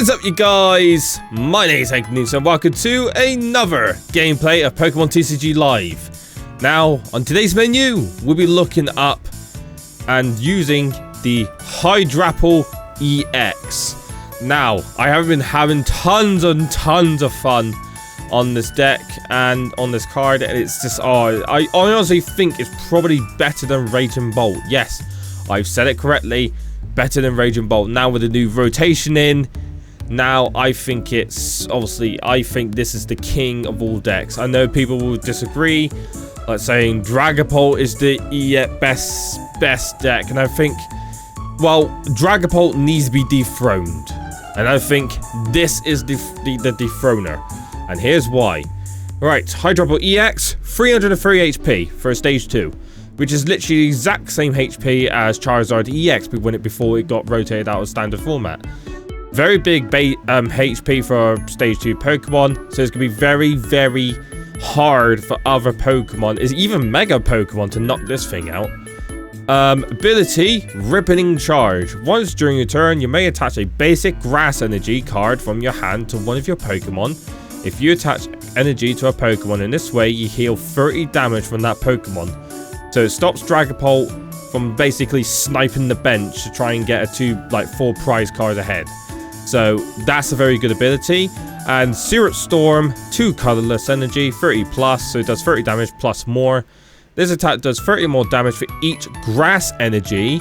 What is up, you guys? My name is Hank News and welcome to another gameplay of Pokemon TCG Live. Now, on today's menu, we'll be looking up and using the Hydrapple EX. Now, I have been having tons and tons of fun on this deck and on this card, and it's just, I honestly think it's probably better than Raging Bolt. Yes, I've said it correctly, better than Raging Bolt. Now with the new rotation in, now I think it's, obviously, I think this is the king of all decks. I know people will disagree, like saying Hydrapple is the best deck, and I think, well, Hydrapple needs to be dethroned, and I think this is the dethroner, and here's why. Right, Hydrapple EX, 303 HP for a stage 2, which is literally the exact same HP as Charizard EX before it got rotated out of standard format. Very big HP for a stage 2 Pokemon, so it's going to be very, very hard for other Pokemon, even Mega Pokemon, to knock this thing out. Ability, Ripping Charge. Once during your turn, you may attach a basic Grass Energy card from your hand to one of your Pokemon. If you attach energy to a Pokemon in this way, you heal 30 damage from that Pokemon. So it stops Hydrapple from basically sniping the bench to try and get a 4 prize cards ahead. So that's a very good ability. And Syrup Storm, 2 colorless energy, 30 plus, so it does 30 damage plus more. This attack does 30 more damage for each grass energy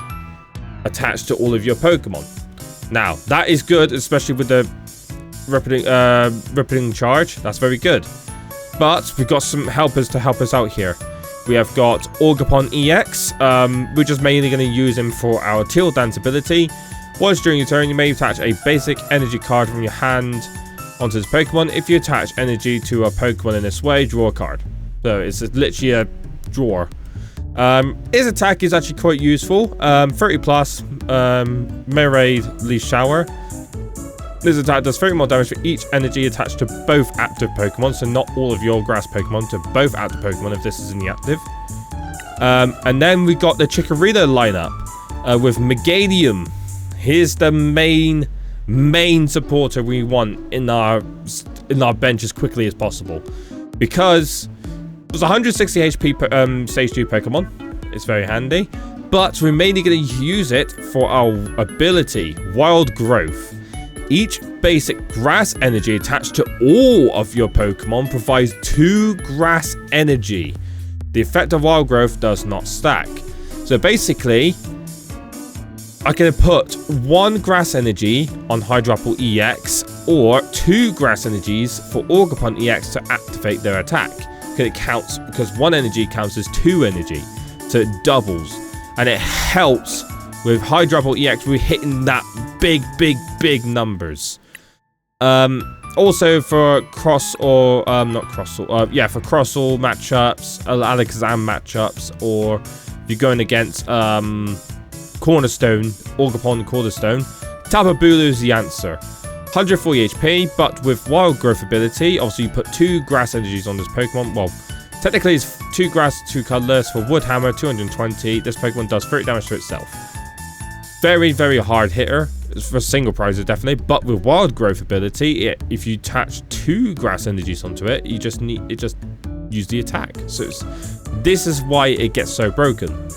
attached to all of your Pokemon. Now, that is good, especially with the ripping charge. That's very good. But we've got some helpers to help us out here. We have got Ogerpon EX. We're just mainly going to use him for our Teal Dance ability. Once during your turn, you may attach a basic energy card from your hand onto this Pokemon. If you attach energy to a Pokemon in this way, draw a card. So it's literally a draw. His attack is actually quite useful. 30 plus, Mirade Leaf Shower. This attack does 30 more damage for each energy attached to both active Pokemon, so not all of your grass Pokemon, to both active Pokemon if this is in the active. And then we got the Chikorita lineup with Meganium. Here's the main supporter we want in our bench as quickly as possible, because it was 160 HP stage 2 Pokemon. It's very handy, but we're mainly going to use it for our ability, Wild Growth. Each basic grass energy attached to all of your Pokemon provides 2 grass energy. The effect of Wild Growth does not stack. So basically, I can put 1 grass energy on Hydrapple EX or 2 grass energies for Ogerpon EX to activate their attack. It counts, because 1 energy counts as 2 energy, so it doubles, and it helps with Hydrapple EX. We're hitting that big numbers. Also for for Crossall matchups, Alakazam matchups, or if you're going against Cornerstone, Ogerpon Cornerstone, Tapu Bulu is the answer. 140 HP, but with Wild Growth ability, obviously you put 2 grass energies on this Pokemon. Well, technically it's 2 grass, 2 colorless. For Wood Hammer, 220. This Pokemon does 30 damage to itself. Very, very hard hitter. It's for single prizes, definitely. But with Wild Growth ability, if you attach 2 grass energies onto it, you just use the attack. So this is why it gets so broken.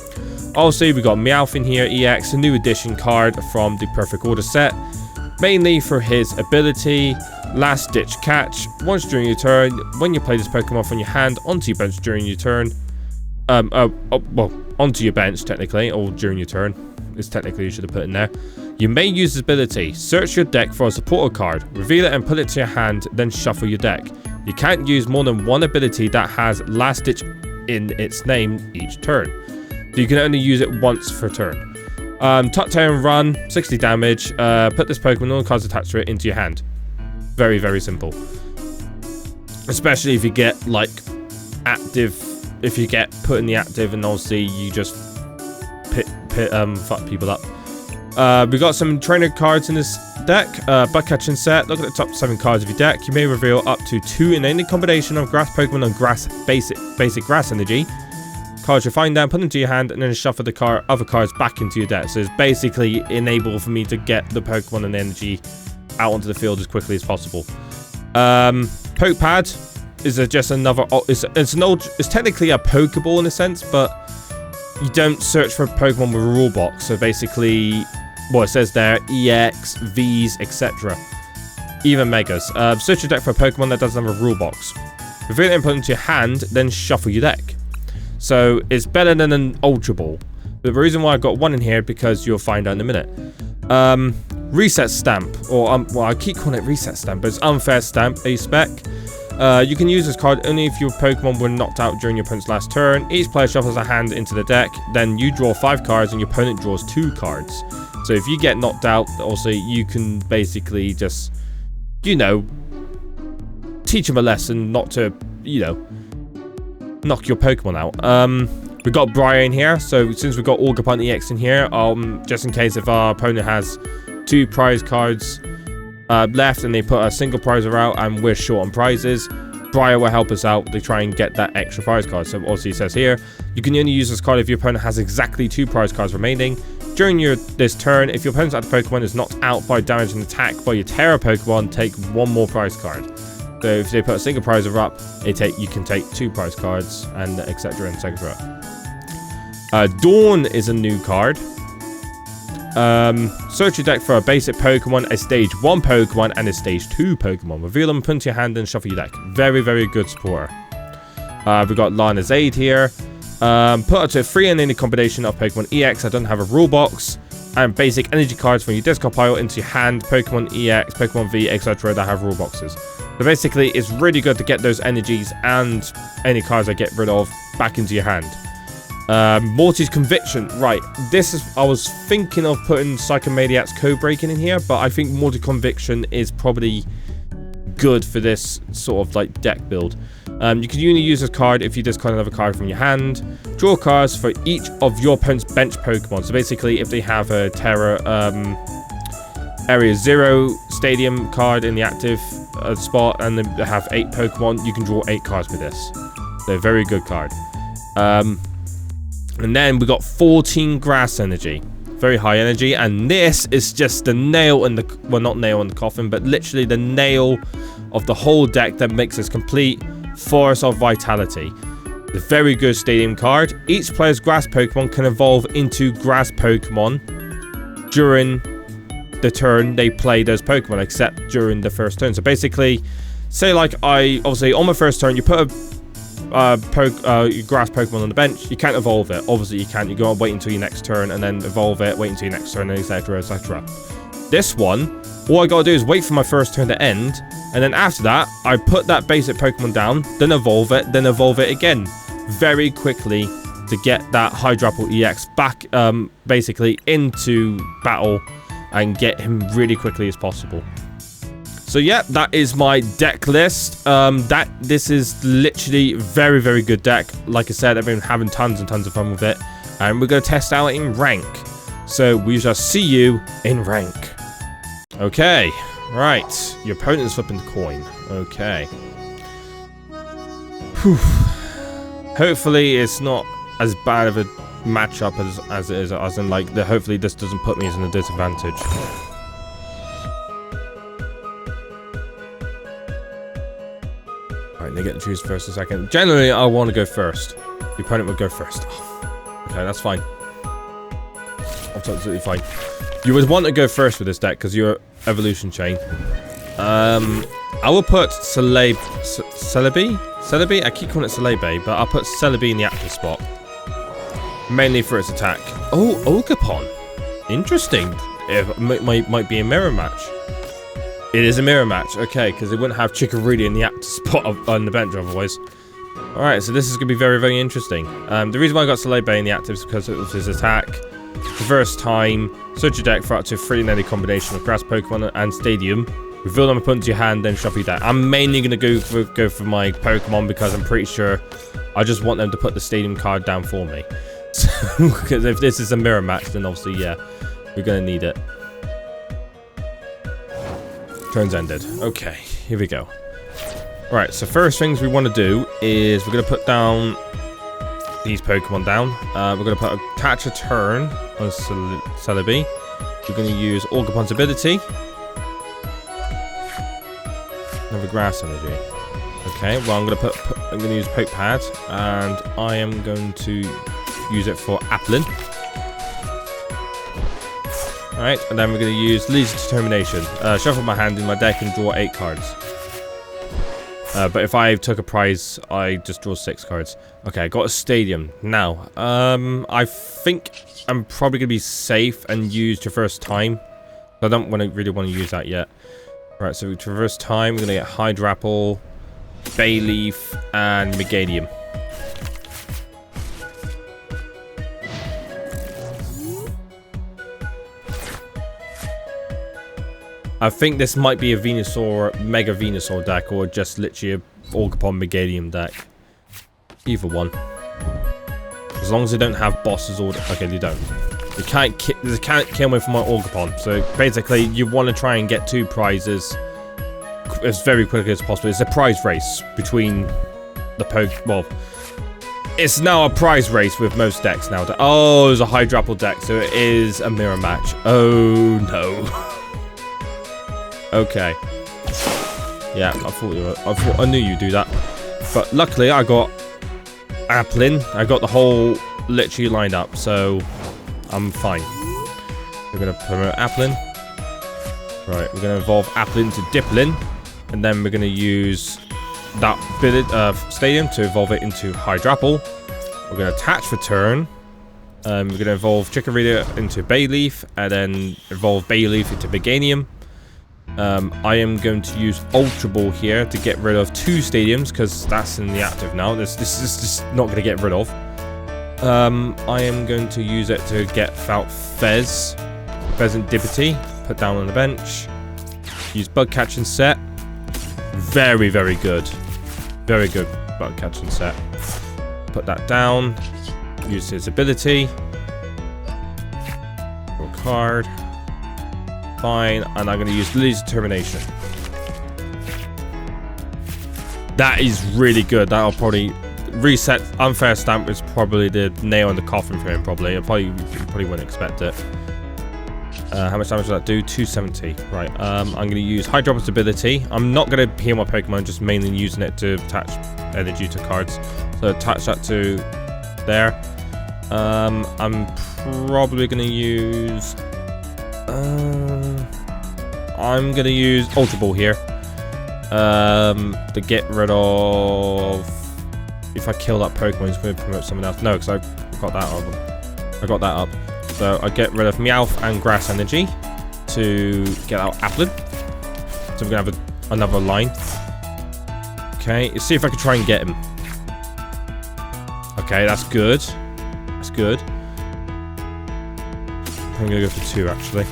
Also, we got Meowth in here, EX, a new edition card from the Perfect Order set. Mainly for his ability, Last Ditch Catch. Once during your turn, when you play this Pokemon from your hand onto your bench during your turn, onto your bench technically, or during your turn, is technically you should have put in there. You may use this ability. Search your deck for a supporter card, reveal it and put it to your hand, then shuffle your deck. You can't use more than 1 ability that has Last Ditch in its name each turn. So you can only use it once per turn. Tuck Tail and Run, 60 damage. Put this Pokemon and all the cards attached to it into your hand. Very, very simple. Especially if you get active, if you get put in the active and obviously you just fuck people up. We got some trainer cards in this deck. Bug catching set. Look at the top 7 cards of your deck. You may reveal up to 2 in any combination of grass Pokemon and grass basic grass energy. Cards you find down, put them to your hand, and then shuffle the other cards back into your deck. So it's basically enable for me to get the Pokemon and energy out onto the field as quickly as possible. Poke Pad is just another. It's technically a Pokeball in a sense, but you don't search for Pokemon with a rule box. So basically, well, it says there EX, Vs, etc. Even Megas. Search your deck for a Pokemon that doesn't have a rule box. Reveal the input into your hand, then shuffle your deck. So it's better than an Ultra Ball. The reason why I got one in here because you'll find out in a minute. Reset Stamp, or well, I keep calling it Reset Stamp, but it's Unfair Stamp, a spec. You can use this card only if your Pokemon were knocked out during your opponent's last turn. Each player shuffles a hand into the deck, then you draw 5 cards and your opponent draws 2 cards. So if you get knocked out, also you can basically just, you know, teach them a lesson not to, you know, knock your Pokemon out. We got Briar in here, so since we've got Ogerpon EX in here, just in case if our opponent has 2 prize cards left and they put a single prizer out and we're short on prizes, Briar will help us out to try and get that extra prize card. So obviously it says here, you can only use this card if your opponent has exactly 2 prize cards remaining. During this turn, if your opponent's active Pokemon is knocked out by damage and attack by your Terra Pokemon, take 1 more prize card. So if they put a single prizer up, you can take 2 prize cards, and etc. etc. Dawn is a new card. Search your deck for a basic Pokemon, a stage 1 Pokemon, and a stage 2 Pokemon. Reveal them, put into your hand, and shuffle your deck. Very, very good supporter. We've got Lana's Aid here. Put up to 3 in any combination of Pokemon EX that doesn't have a rule box, and basic energy cards from your discard pile into your hand, Pokemon EX, Pokemon V, etc. that have rule boxes. So basically, it's really good to get those energies and any cards I get rid of back into your hand. Morty's Conviction. Right, I was thinking of putting Psychomaniac's Code Breaking in here, but I think Morty's Conviction is probably good for this sort of like deck build. You can only use this card if you discard another card from your hand. Draw cards for each of your opponent's bench Pokemon. So basically, if they have a Terra Area 0 Stadium card in the active spot and they have 8 Pokemon, you can draw 8 cards with this. So very good card. And then we got 14 Grass Energy. Very high energy, and this is just the nail in the, well, not nail in the coffin, but literally the nail of the whole deck that makes this complete. Force of Vitality. The very good stadium card. Each player's grass Pokemon can evolve into grass Pokemon during the turn they play those Pokemon, except during the first turn. So basically, say like obviously on my first turn, you put a grass Pokemon on the bench, you can't evolve it. Obviously you can't. You go and wait until your next turn and then evolve it, wait until your next turn, etc, etc. This one, all I gotta do is wait for my first turn to end, and then after that, I put that basic Pokemon down, then evolve it again, very quickly to get that Hydrapple EX back, basically into battle and get him really quickly as possible. So yeah, that is my deck list. This is literally very, very good deck. Like I said, I've been having tons and tons of fun with it, and we're gonna test out in rank. So we shall see you in rank. Okay, right. Your opponent is flipping the coin. Okay. Whew. Hopefully it's not as bad of a matchup as it is, as in like, hopefully this doesn't put me in a disadvantage. Alright, they get to choose first or second. Generally, I want to go first. The opponent would go first. Oh, okay, that's fine. That's absolutely fine. You would want to go first with this deck because you're evolution chain. I will put Celebi? I keep calling it Celebi, but I'll put Celebi in the active spot. Mainly for its attack. Oh, Ogerpon. Interesting. It might be a mirror match. It is a mirror match. Okay, because it wouldn't have Chikorita in the active spot on the bench otherwise. Alright, so this is going to be very, very interesting. The reason why I got Celebi in the active is because of his attack. Reverse time, search your deck for up to 3 in any combination of grass Pokemon and Stadium. Reveal them and put into your hand, then shuffle your deck. I'm mainly going to go for my Pokemon because I'm pretty sure I just want them to put the Stadium card down for me. Because if this is a mirror match, then obviously, yeah, we're going to need it. Turns ended. Okay, here we go. Alright, so first things we want to do is we're going to put down these Pokemon down. We're going to put attach a turn on Celebi. We're going to use Ogerpon's ability. Another grass energy. Okay, well I'm gonna use poke pad, and I am going to use it for appling. Alright, and then we're gonna use Leader's Determination. Shuffle my hand in my deck and draw 8 cards. But if I took a prize, I just draw 6 cards. Okay, I got a stadium. Now, I think I'm probably gonna be safe and use Traverse Time. I don't really want to use that yet. Right, so we Traverse Time. We're gonna get Hydrapple, Bayleaf, and Meganium. I think this might be a Venusaur, Mega Venusaur deck, or just literally a Ogerpon Meganium deck. Either one. As long as they don't have bosses or... Okay, they don't. You can't kill me from my Ogerpon. So basically, you want to try and get 2 prizes as very quickly as possible. It's a prize race between the well, it's now a prize race with most decks now. Oh, it's a Hydrapple deck, so it is a mirror match. Oh no. Okay. Yeah, I knew you'd do that. But luckily, I got Applin. I got the whole literally lined up, so I'm fine. We're gonna promote Applin. Right, we're gonna evolve Applin to Diplin, and then we're gonna use that stadium to evolve it into Hydrapple. We're gonna attach for turn. We're gonna evolve Chikorita into Bayleaf, and then evolve Bayleaf into Meganium. I am going to use Ultra Ball here to get rid of 2 stadiums, because that's in the active now. This is just not going to get rid of. I am going to use it to get out Pheasant Dippity, put down on the bench. Use Bug Catching Set. Very, very good. Very good Bug Catching Set. Put that down. Use his ability. Draw a card. Fine, and I'm going to use Leader's Determination. That is really good. That'll probably reset. Unfair Stamp is probably the nail in the coffin for him. Probably. You probably wouldn't expect it. How much damage does that do? 270. Right. I'm going to use Hydrapple's ability. I'm not going to heal my Pokemon. Just mainly using it to attach energy to cards. So attach that to there. I'm probably going to use. I'm gonna use Ultra Ball here to get rid of. If I kill that Pokemon, it's going to promote someone else. No, because I got that up. I got that up. So I get rid of Meowth and Grass Energy to get out Applin. So we're gonna have another line. Okay, let's see if I can try and get him. Okay, that's good. That's good. I'm gonna go for 2 actually.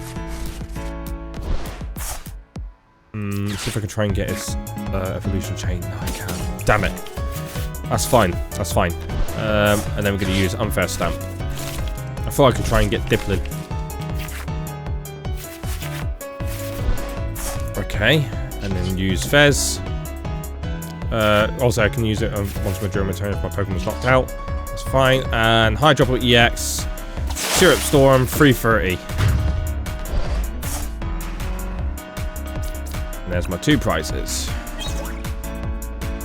Let's see if I can try and get his evolution chain. No, I can't. Damn it. That's fine. That's fine. And then we're gonna use Unfair Stamp. I thought I could try and get Diplin. Okay, and then use Fez. Also, I can use it once my during my turn if my Pokemon's knocked out. That's fine. And Hydrapple EX. Syrup Storm, 330. And there's my 2 prizes.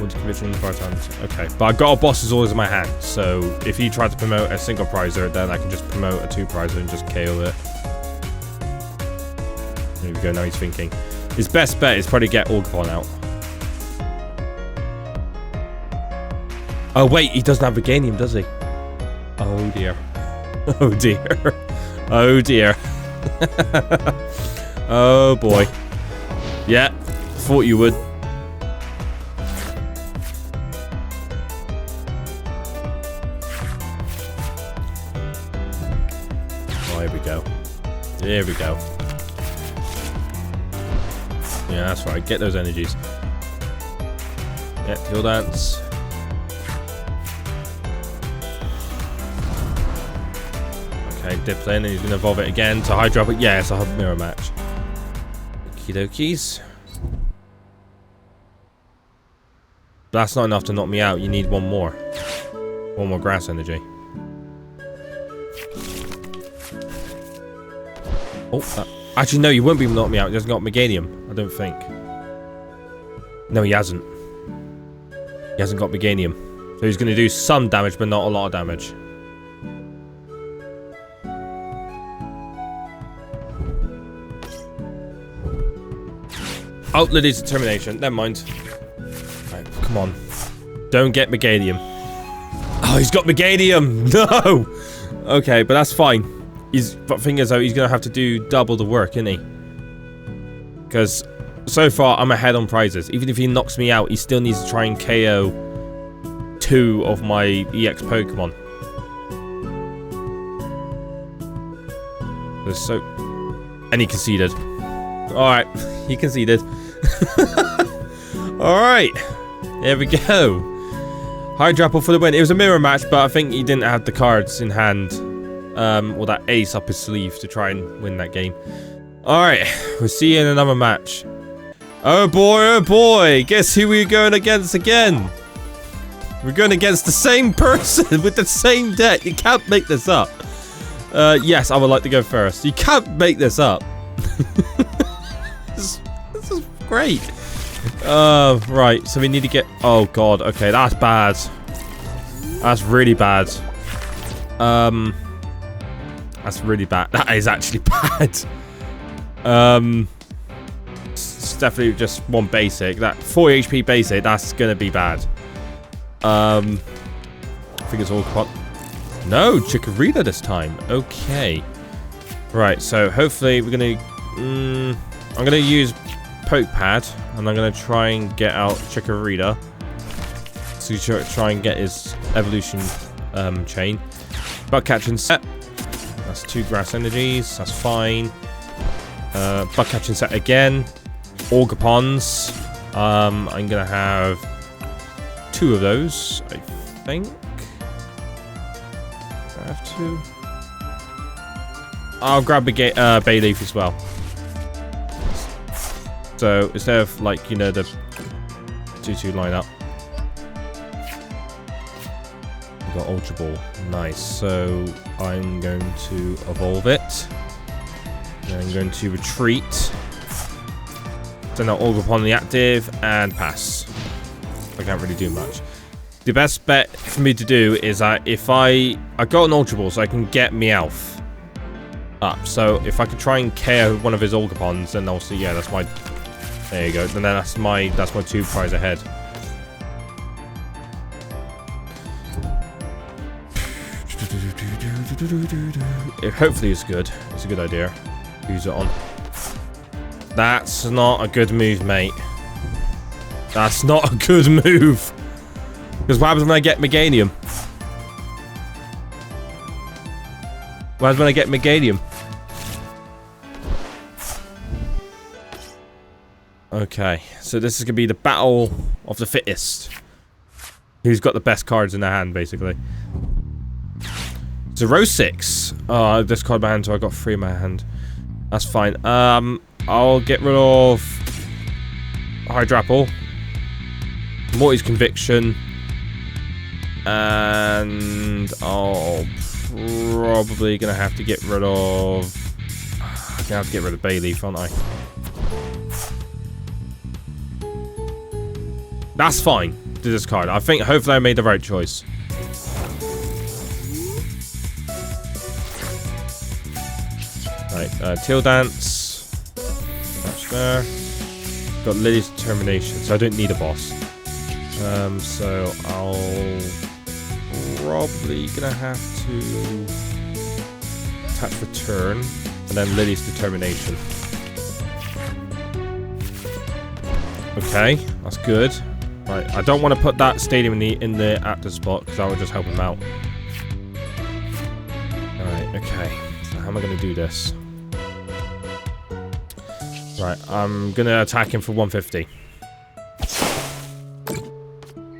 Okay, but I got a boss's orders in my hand, so if he tried to promote a single prizer, then I can just promote a 2 prizer and just KO it. There we go, now he's thinking. His best bet is probably get Ogerpon out. Oh wait, he doesn't have a Meganium, does he? Oh dear. Oh dear. Oh dear. Oh boy. Yeah, thought you would. Oh, here we go. Here we go. Yeah, that's right. Get those energies. Yeah, Heal Dance. Okay, dips in and he's going to evolve it again to Hydrapple. Yeah, it's a mirror match. Okie dokies. But that's not enough to knock me out. You need one more. One more grass energy. Oh, actually no, you won't be able to knock me out. It doesn't got Meganium, I don't think. No, he hasn't. He hasn't got Meganium. So he's going to do some damage, but not a lot of damage. Oh, Lily's determination. Never mind. Right, come on. Don't get Meganium. Oh, he's got Meganium! No! Okay, but that's fine. But the thing is, though, he's going to have to do double the work, isn't he? Because so far, I'm ahead on prizes. Even if he knocks me out, he still needs to try and KO 2 of my EX Pokemon. So... And he conceded. Alright, he conceded. Alright, there we go. Hydrapple for the win. It was a mirror match, but I think he didn't have the cards in hand. Or that ace up his sleeve to try and win that game. Alright, we'll see you in another match. Oh boy, guess who we're going against again? We're going against the same person with the same deck. You can't make this up. Yes, I would like to go first. You can't make this up. This is great. Right, so we need to get... Oh god, okay, that's bad. That's really bad. That's really bad. That is actually bad. It's definitely just one basic. That 4 HP basic, that's gonna be bad. I think it's all... No, Chikorita this time. Okay. Right, so hopefully we're gonna... I'm gonna use Poke Pad, and I'm gonna try and get out Chikorita to try and get his evolution chain. Bug catching set. That's 2 grass energies. That's fine. Bug catching set again. Ogerpons. I'm gonna have 2 of those, I think. I have 2. I'll grab the Bayleaf as well. So instead of, like, you know, the 2-2 lineup, we've got Ultra Ball. Nice. So I'm going to evolve it. And I'm going to retreat. Send out Ogerpon the active and pass. I can't really do much. The best bet for me to do is that if I got an Ultra Ball, so I can get Meowth up. So if I could try and KO one of his Ogerpons, then also, yeah, that's my... There you go. Then that's my 2 prize ahead. Hopefully it's good. It's a good idea. Use it on. That's not a good move, mate. That's not a good move. Because what happens when I get Meganium? What happens when I get Meganium? Okay, so this is going to be the battle of the fittest. Who's got the best cards in their hand, basically. 0-6. Oh, I discarded my hand, so I got 3 in my hand. That's fine. I'll get rid of Hydrapple. Morty's Conviction. And I'll probably going to have to get rid of... I'm going to have to get rid of Bayleaf, aren't I? That's fine to discard. I think hopefully I made the right choice. Right, Teal Dance. That's there. Got Lily's Determination, so I don't need a boss. So I'll probably gonna have to attach Return and then Lily's Determination. Okay, that's good. Right, I don't want to put that stadium in the active spot because that would just help him out. Alright, okay. So how am I going to do this? Right, I'm going to attack him for 150.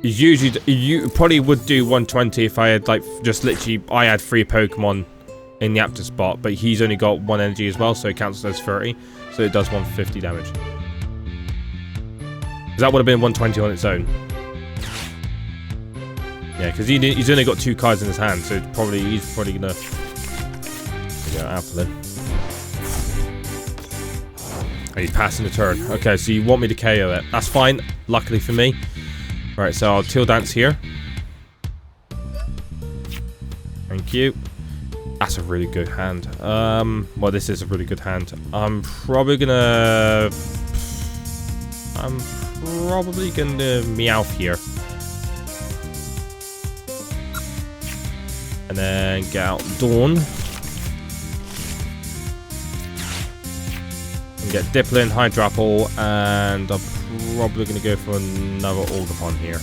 You probably would do 120 if I had, like, just literally, I had 3 Pokemon in the active spot, but he's only got 1 energy as well, so it counts as 30. So it does 150 damage. That would have been 120 on its own. Yeah, because he's only got 2 cards in his hand, so he's probably gonna get Apple in. He's passing the turn. Okay, so you want me to KO it. That's fine, luckily for me. Right, so I'll Teal Dance here. Thank you. That's a really good hand. Well, this is a really good hand. I'm probably gonna Meowth here. And then get out Dawn. And get Dipplin, Hydrapple, and I'm probably going to go for another Ogerpon here.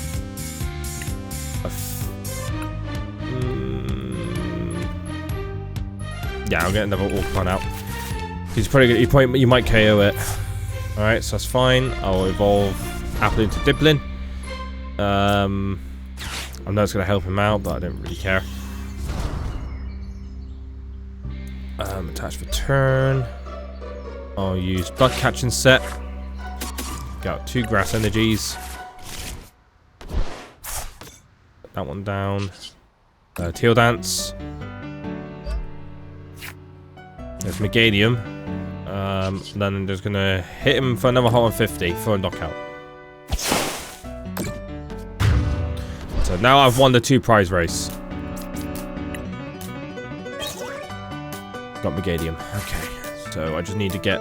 Yeah, I'll get another Ogerpon out. He's pretty good. You might KO it. Alright, so that's fine. I'll evolve Apple into Dipplin. I know it's going to help him out, but I don't really care. Attach for turn. I'll use Bug Catch and Set. Got 2 Grass Energies. Put that one down. Teal Dance. There's Meganium. Then I'm just gonna hit him for another 150 for a knockout. So now I've won the 2 prize race. Got Meganium. Okay, so I just need to get.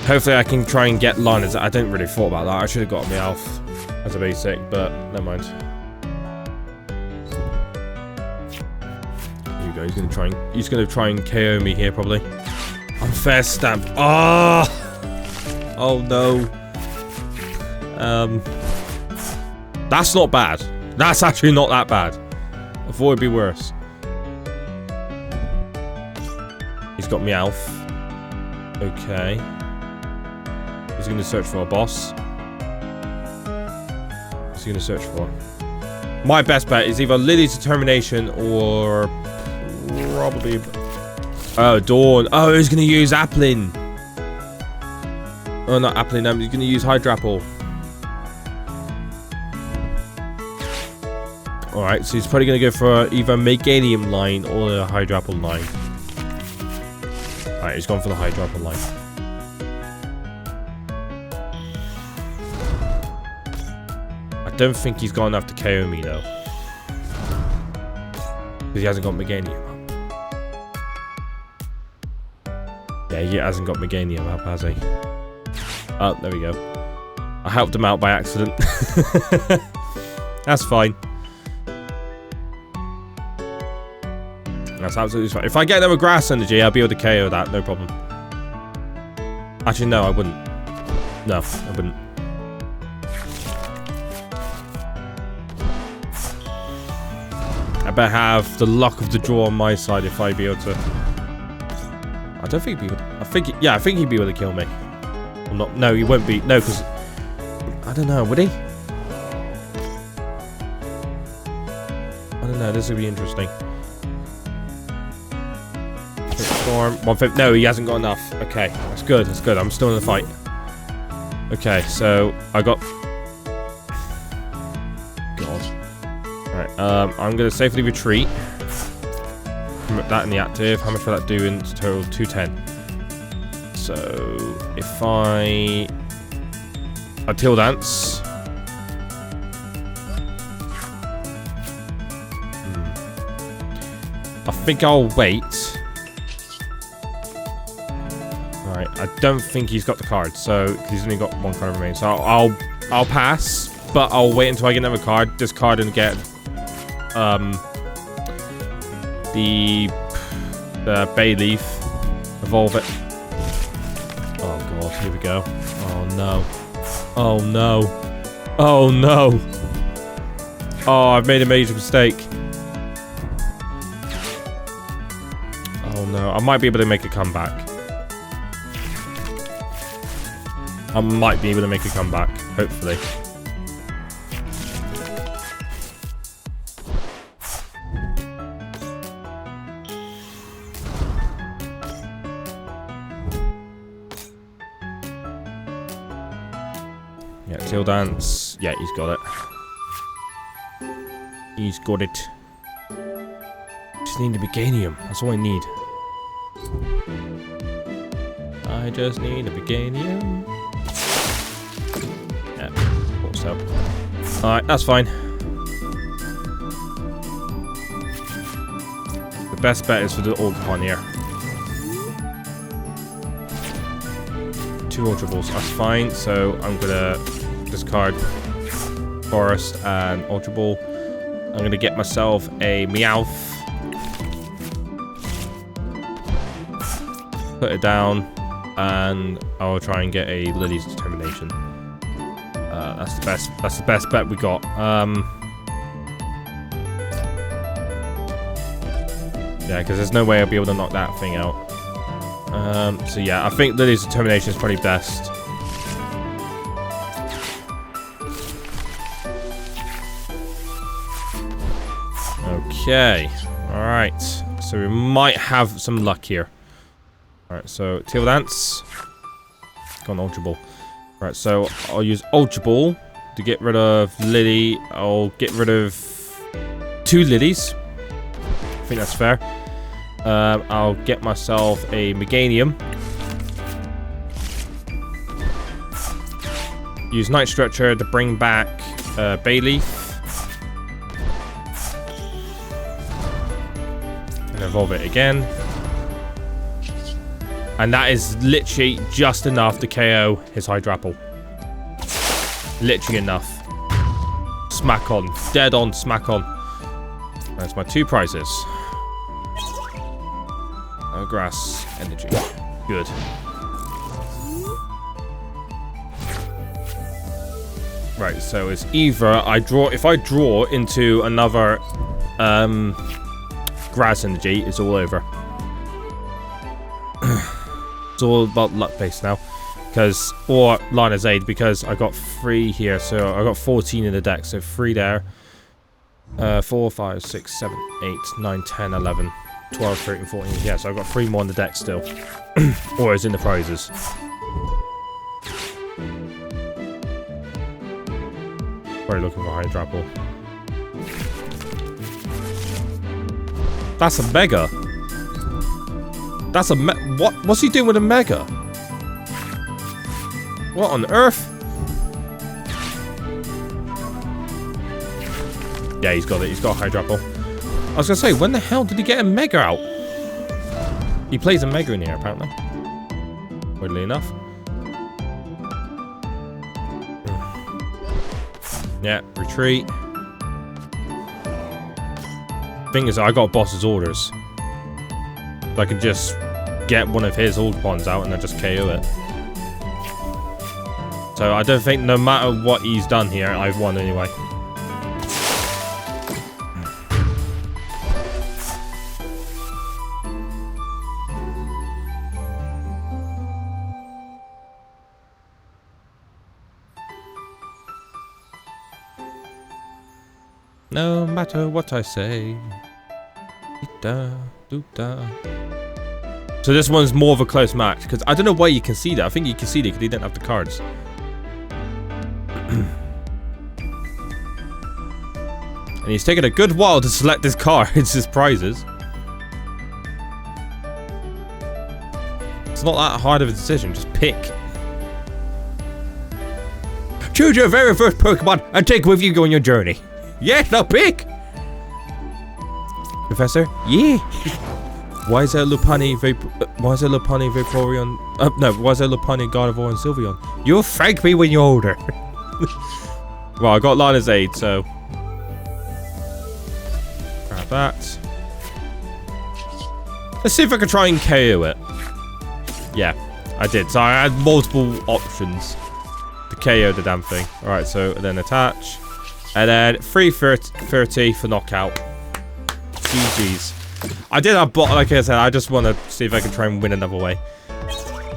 Hopefully, I can try and get Lon. I didn't really thought about that. I should have got Meowth as a basic, but never mind. Here we go. He's gonna try and KO me here probably. Unfair stamp. Ah! Oh no. That's not bad. That's actually not that bad. I thought it'd be worse. He's got Meowth. Okay. He's going to search for a boss. What's he going to search for? My best bet is either Lily's Determination or probably... Oh, Dawn. Oh, he's going to use Applin. Oh, not Applin. He's going to use Hydrapple. Alright, so he's probably going to go for either a Meganium line or a Hydrapple line. Alright, he's gone for the Hydrapple line. I don't think he's got enough to KO me though. Because he hasn't got Meganium up. Yeah, he hasn't got Meganium up, has he? Oh, there we go. I helped him out by accident. That's fine. That's absolutely fine. If I get another Grass Energy, I'll be able to KO that, no problem. Actually, no, I wouldn't. No, I wouldn't. I better have the luck of the draw on my side if I'd be able to. I don't think he'd be able to. I think he'd be able to kill me. Well, not. No, he won't be. No, because I don't know. Would he? I don't know. This will be interesting. Storm. 150. No, he hasn't got enough. Okay, that's good. That's good. I'm still in the fight. Okay, so I got. God. Alright, I'm gonna safely retreat. Put that in the active. How much will that do in total? 210. So if I Teal Dance. I think I'll wait. Alright, I don't think he's got the card, so he's only got 1 card remaining. So I'll pass, but I'll wait until I get another card, discard and get the Bay Leaf, evolve it. Oh god, here we go. Oh no. Oh no. Oh no. Oh, I've made a major mistake. Oh no, I might be able to make a comeback. I might be able to make a comeback, hopefully. Yeah, Teal Dance. Yeah, he's got it. He's got it. Just need a Meganium. That's all I need. I I just need a Meganium. Yeah, thought so. Alright, that's fine. The best bet is for the Ogerpon here. 2 Ultra Balls, that's fine. So I'm gonna discard Forest and Ultra Ball. I'm gonna get myself a Meowth. Put it down, and I'll try and get a Lily's Determination. That's the best bet we got. Yeah, because there's no way I'll be able to knock that thing out. So yeah, I think Lily's Determination is probably best. Okay, alright. So we might have some luck here. Alright, so Teal Dance. Go on Ultra Ball. Alright, so I'll use Ultra Ball to get rid of Lily. I'll get rid of 2 Lilies. I think that's fair. I'll get myself a Meganium. Use Night Stretcher to bring back Bayleaf. And evolve it again. And that is literally just enough to KO his Hydrapple. Literally enough. Smack on. Dead on, smack on. That's my 2 prizes. Grass energy. Good. Right, so it's either I draw... If I draw into another grass energy, it's all over. It's all about luck based now. Because, or Lana's Aid, because I got 3 here, so I got 14 in the deck, so 3 there. 4, 5, 6, 7, 8, 9, 10, 11, 12, 13, 14. Yeah, so I've got 3 more in the deck still. Or it's in the prizes. Probably looking for Hydrapple. That's a Mega. That's a what's he doing with a Mega? What on earth? Yeah, he's got it. He's got a Hydrapple. I was gonna say, when the hell did he get a Mega out? He plays a Mega in here, apparently. Weirdly enough. Yeah, retreat. Thing is, I got boss's orders. So I can just get one of his Ogerpons out and then just KO it. So I don't think, no matter what he's done here, I've won anyway. No matter what I say. So this one's more of a close match, because I don't know why you conceded. I think you conceded because he didn't have the cards. And he's taken a good while to select his cards, his prizes. It's not that hard of a decision, just pick. Choose your very first Pokemon and take it with you on your journey. Yes, now pick! Professor? Yeah! Why is there Lopunny, Vaporeon... no, why is there Lopunny, Gardevoir, and Sylveon? You'll thank me when you're older. Well, I got Lana's Aid, so... grab that. Let's see if I can try and KO it. Yeah, I did. So I had multiple options to KO the damn thing. Alright, so then attach. And then 330 for knockout. GG's. I did have bot, like I said, I just want to see if I can try and win another way.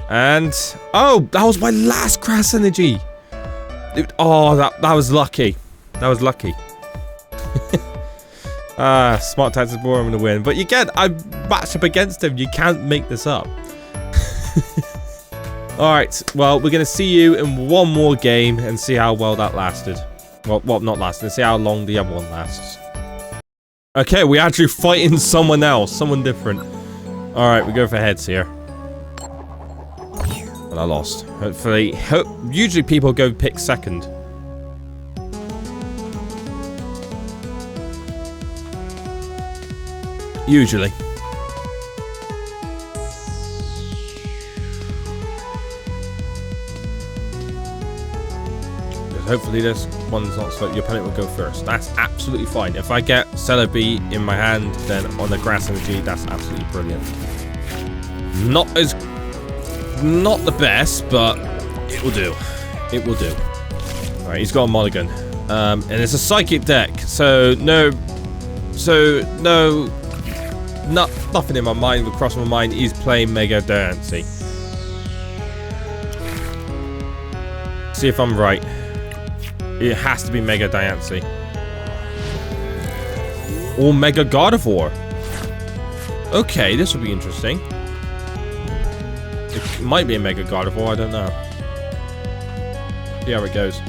And... oh, that was my last Grass Energy! Oh, that was lucky. That was lucky. Smart tactics, boy, I'm going to win. But again, I matched up against him. You can't make this up. Alright, well, we're going to see you in one more game and see how well that lasted. Well, not lasted. See how long the other one lasts. Okay, we're actually fighting someone else. Someone different. Alright, we go for heads here. And I lost. Hopefully, usually people go pick second. Usually. Hopefully this one's not so your opponent will go first. That's absolutely fine. If I get Celebi in my hand, then on the grass energy, that's absolutely brilliant. Not the best, but it will do. It will do. Alright, he's got a mulligan. And it's a psychic deck, so nothing in my mind will cross my mind. He's playing Mega Diancie. See if I'm right. It has to be Mega Diancie. Or Mega Gardevoir. Okay, this will be interesting. It might be a Mega Gardevoir, I don't know. See how it goes.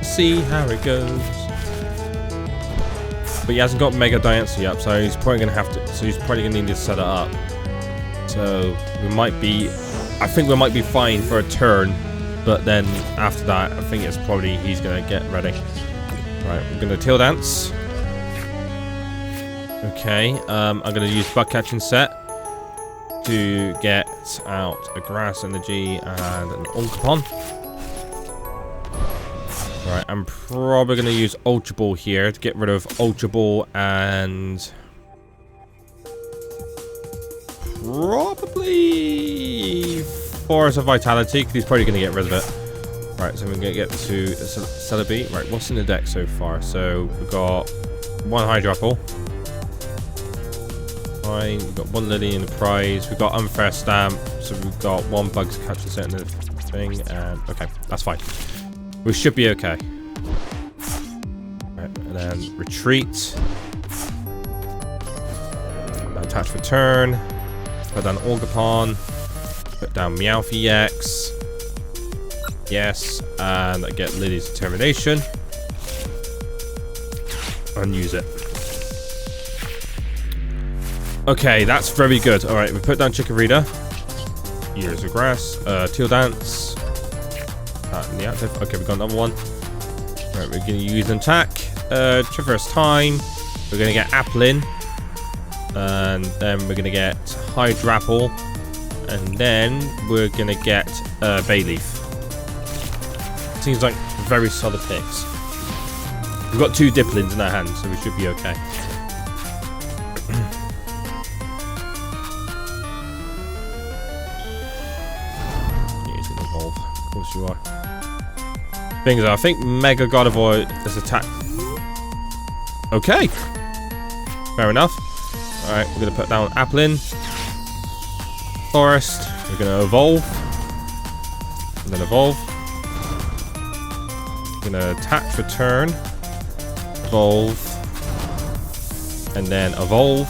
See how it goes. But he hasn't got Mega Diancie up, so he's probably gonna have to. So he's probably gonna need to set it up. So we might be. I think we might be fine for a turn, but then after that, I think it's probably he's gonna get ready. Right, we're gonna Tail Dance. Okay, I'm gonna use Bug Catching Set to get out a Grass Energy and an Ogerpon. Right, I'm probably going to use Ultra Ball here to get rid of Ultra Ball and probably Force of Vitality, because he's probably going to get rid of it. Right, so we're going to get to Celebi. Right, what's in the deck so far? So we've got one Hydrapple. Fine, we've got one Lily in the prize. We've got Unfair Stamp, so we've got one Bugs Catching Set in the thing, and okay, that's fine. We should be okay. Right, and then retreat. Attach for turn. Put down Ogerpon. Put down Meowth EX. Yes, and I get Lily's Determination. And use it. Okay, that's very good. Alright, we put down Chikorita. Years of Grass. Tail Dance. In the active. Okay, we've got another one. Right, we're going to use an attack. Traverse Time. We're going to get Applin. And then we're going to get Hydrapple. And then we're going to get Bayleaf. Seems like very solid picks. We've got two Dipplins in our hand, so we should be okay. Yeah, he's going to evolve. Of course you are. Things are, I think Mega Gardevoir is attack. Okay. Fair enough. Alright, we're going to put down Applin. Forest. We're going to evolve. And then evolve. We're going to attack for turn. Evolve. And then evolve.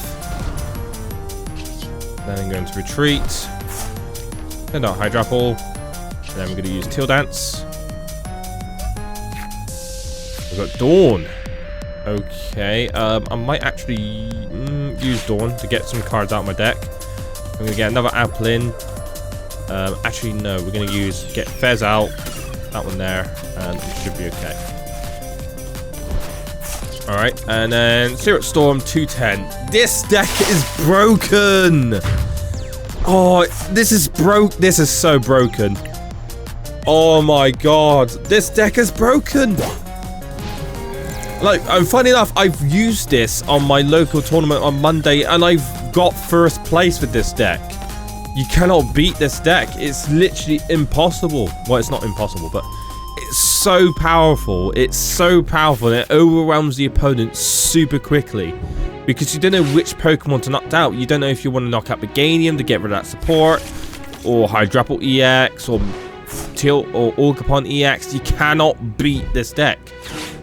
Then I'm going to retreat. Send out Hydrapple. And then we're going to use Tail Dance. We've got Dawn. Okay, I might actually use Dawn to get some cards out of my deck. I'm going to get another Applin. Actually, no, we're going to get Fez out. That one there, and it should be okay. Alright, and then Spirit Storm 210. This deck is broken! Oh, this is This is so broken. Oh my god, this deck is broken! Like, funny enough, I've used this on my local tournament on Monday, and I've got first place with this deck. You cannot beat this deck. It's literally impossible. Well, it's not impossible, but it's so powerful. It's so powerful, and it overwhelms the opponent super quickly. Because you don't know which Pokemon to knock out. You don't know if you want to knock out the Meganium to get rid of that support, or Hydrapple EX, or Ogerpon EX. You cannot beat this deck.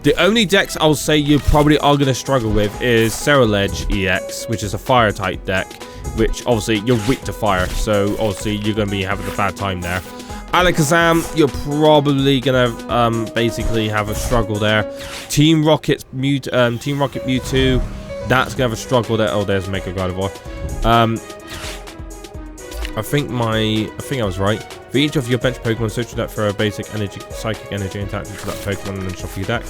The only decks I'll say you probably are going to struggle with is Ceruledge EX, which is a fire type deck, which obviously you're weak to fire, so obviously you're going to be having a bad time there. Alakazam, you're probably gonna basically have a struggle there. Team Rocket Mewtwo, that's gonna have a struggle there. Oh, there's Mega Gardevoir. I think I was right. For each of your bench Pokemon, search your deck for a basic energy, psychic energy attached to that Pokemon and then shuffle your deck.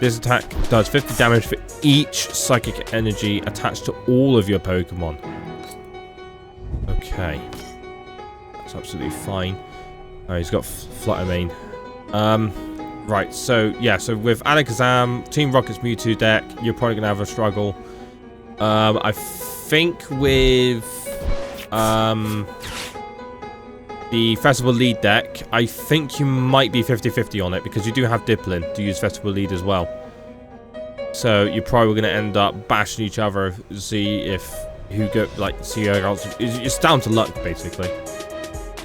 This attack does 50 damage for each psychic energy attached to all of your Pokemon. Okay. That's absolutely fine. Oh, he's got Flutter Mane. Right, so yeah, so with Alakazam, Team Rocket's Mewtwo deck, you're probably gonna have a struggle. I think with the Festival Lead deck, I think you might be 50-50 on it because you do have Dipplin to use Festival Lead as well. So you're probably going to end up bashing each other, see if who go see who else. It's down to luck basically.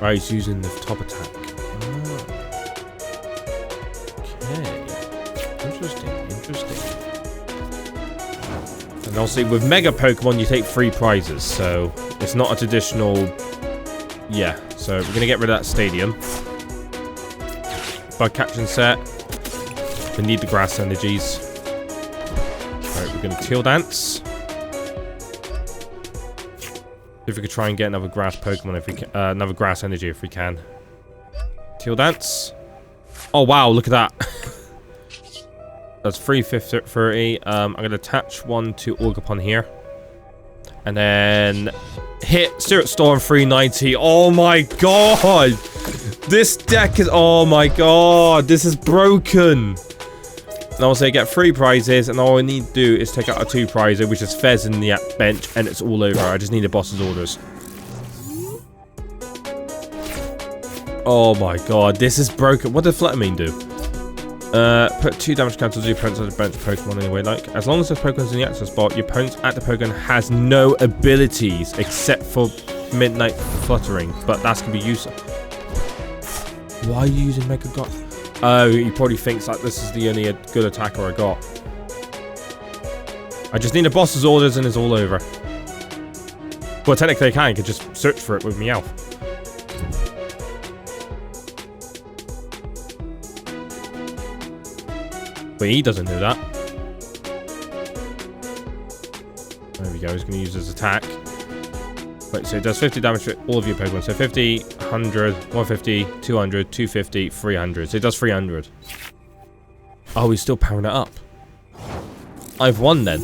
Right, he's using the top attack. Okay, interesting. And obviously with Mega Pokemon, you take 3 prizes, so it's not a traditional. Yeah, so we're gonna get rid of that stadium. Bug catching set. We need the grass energies. Alright, we're gonna Teal Dance. If we could try and get another grass Pokemon, if we can, another grass energy if we can. Teal Dance. Oh wow, look at that. That's 350. I'm gonna attach one to Ogerpon here. And then hit Spirit Storm 390. Oh my god! This deck is... Oh my god! This is broken! And I'll say get 3 prizes, and all I need to do is take out a 2 prizer, which is Fez in the bench, and it's all over. I just need a boss's orders. Oh my god, this is broken. What did Flutter Mane do? Put 2 damage counters to your opponent's bench Pokemon anyway. Like, as long as this Pokemon's in the access spot, your opponent's active Pokemon has no abilities except for Midnight Fluttering, but that's gonna be useful. Why are you using Mega God? Oh, he probably thinks like this is the only good attacker I got. I just need a boss's orders and it's all over. Well, technically I can just search for it with Meowth. But he doesn't know that. There we go, he's going to use his attack. Wait, so it does 50 damage to all of your Pokemon. So 50, 100, 150, 200, 250, 300. So it does 300. Oh, he's still powering it up. I've won then.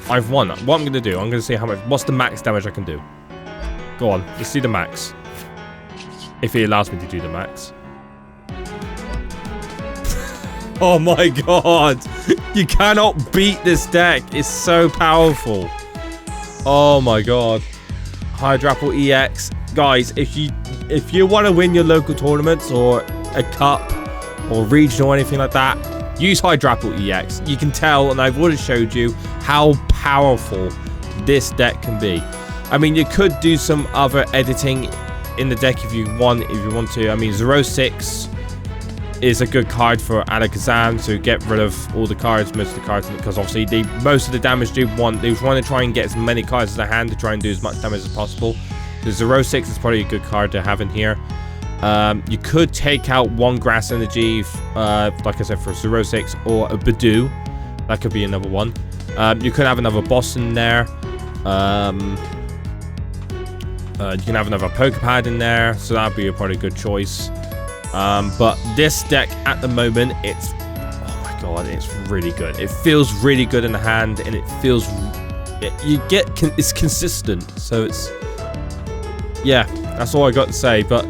I've won. What I'm going to do, I'm going to see how much, what's the max damage I can do. Go on, let's see the max. If he allows me to do the max. Oh my god! You cannot beat this deck. It's so powerful. Oh my god. Hydrapple EX. Guys, if you want to win your local tournaments or a cup or regional or anything like that, use Hydrapple EX. You can tell, and I've already showed you how powerful this deck can be. I mean, you could do some other editing in the deck if you want to. I mean, 06 is a good card for Alakazam to get rid of all the cards, most of the cards, because obviously most of the damage they want to try and get as many cards as they can to try and do as much damage as possible. The 06 is probably a good card to have in here. You could take out 1 grass energy, like I said, for 06, or a Badoo. That could be another one. You could have another boss in there. You can have another Pokepad in there, so that'd be a probably good choice. But this deck at the moment, it's, oh my god, it's really good. It feels really good in the hand, and it feels, it's consistent. So it's, yeah, that's all I got to say. But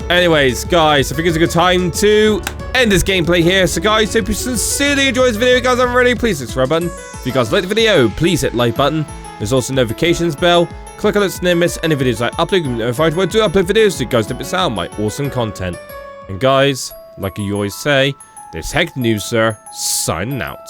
anyways, guys, I think it's a good time to end this gameplay here. So guys, hope you sincerely enjoyed this video. Guys, I'm ready. Please hit the subscribe button. If you guys like the video, please hit the like button. There's also a notifications bell. Click on it to never miss any videos I upload. You'll be notified when I do upload videos, so you guys don't miss out on my awesome content. And guys, like you always say, this Heck News Sir, signing out.